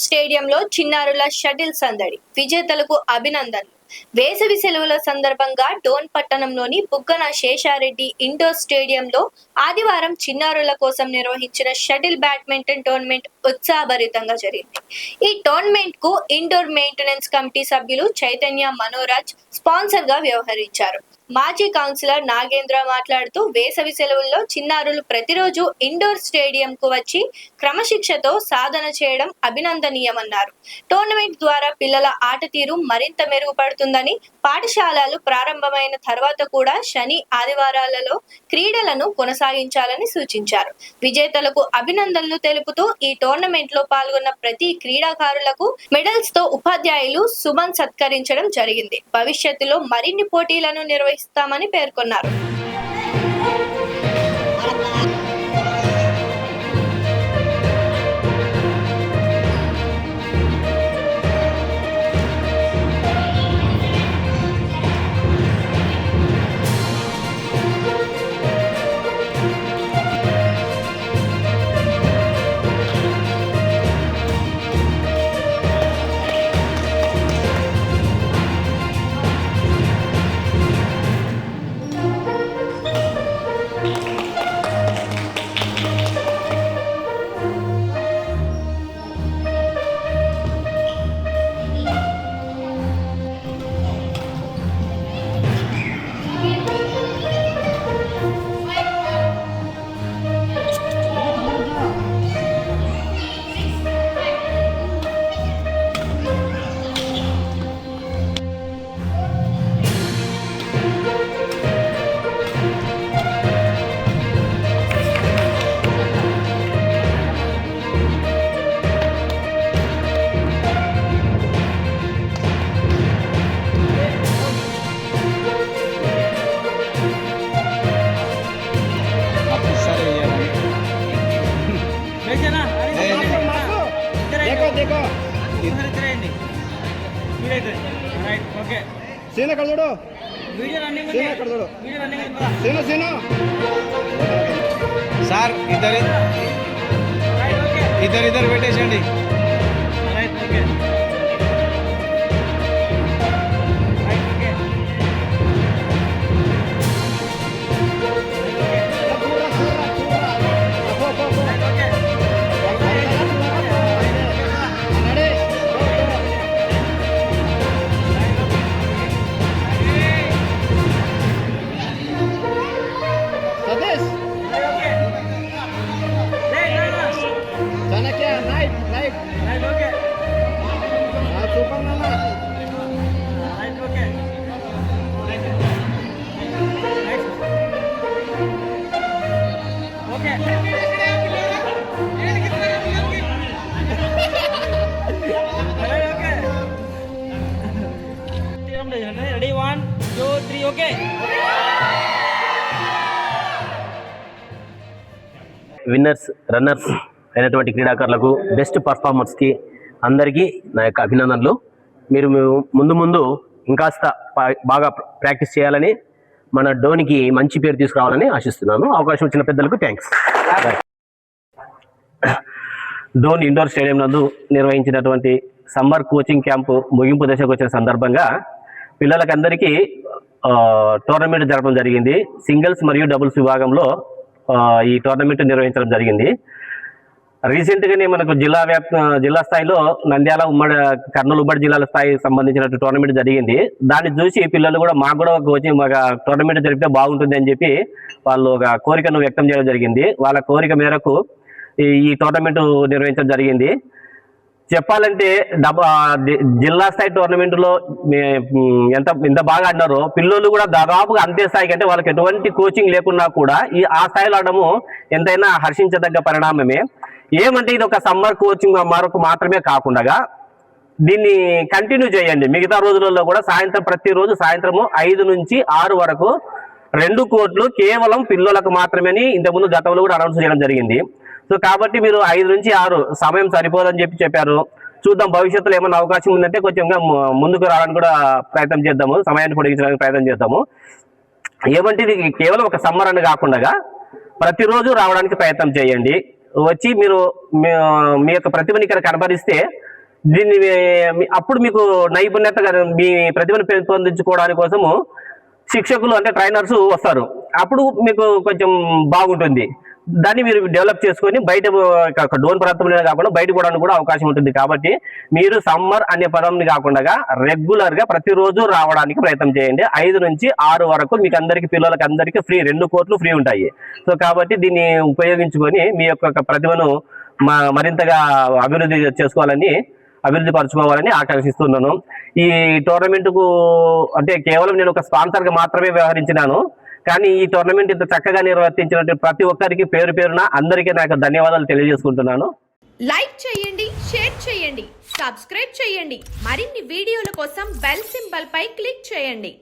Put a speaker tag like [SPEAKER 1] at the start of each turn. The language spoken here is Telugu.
[SPEAKER 1] స్టేడియంలో చిన్నారుల షటిల్ సందడి, విజేతలకు అభినందనలు. వేసవి సెలవుల సందర్భంగా డోన్ పట్టణంలోని బుగ్గన శేషారెడ్డి ఇండోర్ స్టేడియంలో ఆదివారం చిన్నారుల కోసం నిర్వహించిన షటిల్ బ్యాడ్మింటన్ టోర్నమెంట్ ఉత్సాహభరితంగా జరిగింది. ఈ టోర్నమెంట్ కు ఇండోర్ మెయింటెనెన్స్ కమిటీ సభ్యులు చైతన్య మనోరాజ్ స్పాన్సర్ గా వ్యవహరించారు. మాజీ కౌన్సిలర్ నాగేంద్ర మాట్లాడుతూ వేసవి సెలవుల్లో చిన్నారులు ప్రతిరోజు ఇండోర్ స్టేడియం కు వచ్చి క్రమశిక్షతో సాధన చేయడం అభినందనీయమన్నారు. టోర్నమెంట్ ద్వారా పిల్లల ఆట తీరు మరింత మెరుగుపడుతుందని, పాఠశాలలు ప్రారంభమైన తర్వాత కూడా శని ఆదివారాలలో క్రీడలను కొనసాగించాలని సూచించారు. విజేతలకు అభినందనలు తెలుపుతూ ఈ టోర్నమెంట్ లో పాల్గొన్న ప్రతి క్రీడాకారులకు మెడల్స్ తో ఉపాధ్యాయులు సుమన్ సత్కరించడం జరిగింది. భవిష్యత్తులో మరిన్ని పోటీలను నిర్వహిస్తామని పేర్కొన్నారు.
[SPEAKER 2] सीना कर दो सीना कर दो सीना सीना सर इधर इधर इधर बैठे Ready, 1, 2, 3, okay.
[SPEAKER 3] విన్నర్స్ రన్నర్స్ అయినటువంటి క్రీడాకారులకు బెస్ట్ పర్ఫార్మర్స్కి అందరికీ నా యొక్క అభినందనలు. మీరు ముందు ఇంకాస్త బాగా ప్రాక్టీస్ చేయాలని, మన డోనికి మంచి పేరు తీసుకురావాలని ఆశిస్తున్నాను. అవకాశం ఇచ్చిన పెద్దలకు థ్యాంక్స్. డోన్ ఇండోర్ స్టేడియం నందు నిర్వహించినటువంటి సమ్మర్ కోచింగ్ క్యాంపు ముగింపు దశకు వచ్చిన సందర్భంగా పిల్లలకందరికీ టోర్నమెంట్ జరపడం జరిగింది. సింగిల్స్ మరియు డబుల్స్ విభాగంలో ఈ టోర్నమెంట్ నిర్వహించడం జరిగింది. రీసెంట్గానే మనకు జిల్లా స్థాయిలో నంద్యాల కర్నూలు ఉమ్మడి జిల్లాల స్థాయి సంబంధించిన టోర్నమెంట్ జరిగింది. దాన్ని చూసి పిల్లలు కూడా మాకు కూడా కోచింగ్ టోర్నమెంట్ జరిపితే బాగుంటుంది అని చెప్పి వాళ్ళు ఒక కోరికను వ్యక్తం చేయడం జరిగింది. వాళ్ళ కోరిక మేరకు ఈ టోర్నమెంట్ నిర్వహించడం జరిగింది. చెప్పాలంటే జిల్లా స్థాయి టోర్నమెంట్లో ఎంత బాగా ఆడినారో పిల్లలు కూడా దాదాపుగా అంతే స్థాయికి, అంటే వాళ్ళకి ఎటువంటి కోచింగ్ లేకున్నా కూడా ఆ స్థాయిలో ఆడము ఎంతైనా హర్షించదగ్గ పరిణామమే. ఏమంటే ఇది ఒక సమ్మర్ కోచింగ్ మాత్రమే కాకుండా దీన్ని కంటిన్యూ చేయండి. మిగతా రోజులలో కూడా ప్రతిరోజు సాయంత్రము 5 నుంచి 6 వరకు 2 కోట్లు కేవలం పిల్లలకు మాత్రమే ఇంతకుముందు గతంలో కూడా అనౌన్స్ చేయడం జరిగింది. సో కాబట్టి మీరు 5 నుంచి 6 సమయం సరిపోదని చెప్పారు. చూద్దాం భవిష్యత్తులో ఏమైనా అవకాశం ఉందంటే కొంచెం ముందుకు రావడానికి కూడా ప్రయత్నం చేద్దాము, సమయాన్ని పొడిగించడానికి ప్రయత్నం చేద్దాము. ఏమంటే ఇది కేవలం ఒక సమ్మర్ అని కాకుండా ప్రతిరోజు రావడానికి ప్రయత్నం చేయండి. వచ్చి మీరు మీ యొక్క ప్రతిభని ఇక్కడ కనబరిస్తే దీన్ని అప్పుడు మీకు నైపుణ్యత మీ ప్రతిభను పెంపొందించుకోవడానికి కోసము శిక్షకులు అంటే ట్రైనర్స్ వస్తారు. అప్పుడు మీకు కొంచెం బాగుంటుంది. దాన్ని మీరు డెవలప్ చేసుకొని బయట డోన్ ప్రాంతంలోనే కాకుండా బయట కూడా అవకాశం ఉంటుంది. కాబట్టి మీరు సమ్మర్ అనే పదంని కాకుండా రెగ్యులర్ గా ప్రతిరోజు రావడానికి ప్రయత్నం చేయండి. 5 నుంచి 6 వరకు మీకు అందరికి పిల్లలకి అందరికీ ఫ్రీ 2 కోర్సులు ఫ్రీ ఉంటాయి. సో కాబట్టి దీన్ని ఉపయోగించుకొని మీ యొక్క ప్రతిభను మరింతగా అభివృద్ధి పరచుకోవాలని ఆకాంక్షిస్తున్నాను. ఈ టోర్నమెంట్కు అంటే కేవలం నేను ఒక స్పాన్సర్గా మాత్రమే వ్యవహరించినాను. కానీ ఈ టోర్నమెంట్ ఇంత చక్కగా నిర్వర్తించినటువంటి ప్రతి ఒక్కరికి పేరు పేరున అందరికీ నాకు ధన్యవాదాలు తెలియజేసుకుంటున్నాను.
[SPEAKER 1] లైక్ చేయండి, షేర్ చేయండి, సబ్స్క్రైబ్ చేయండి. మరిన్ని వీడియోల కోసం బెల్ సింబల్ పై క్లిక్ చేయండి.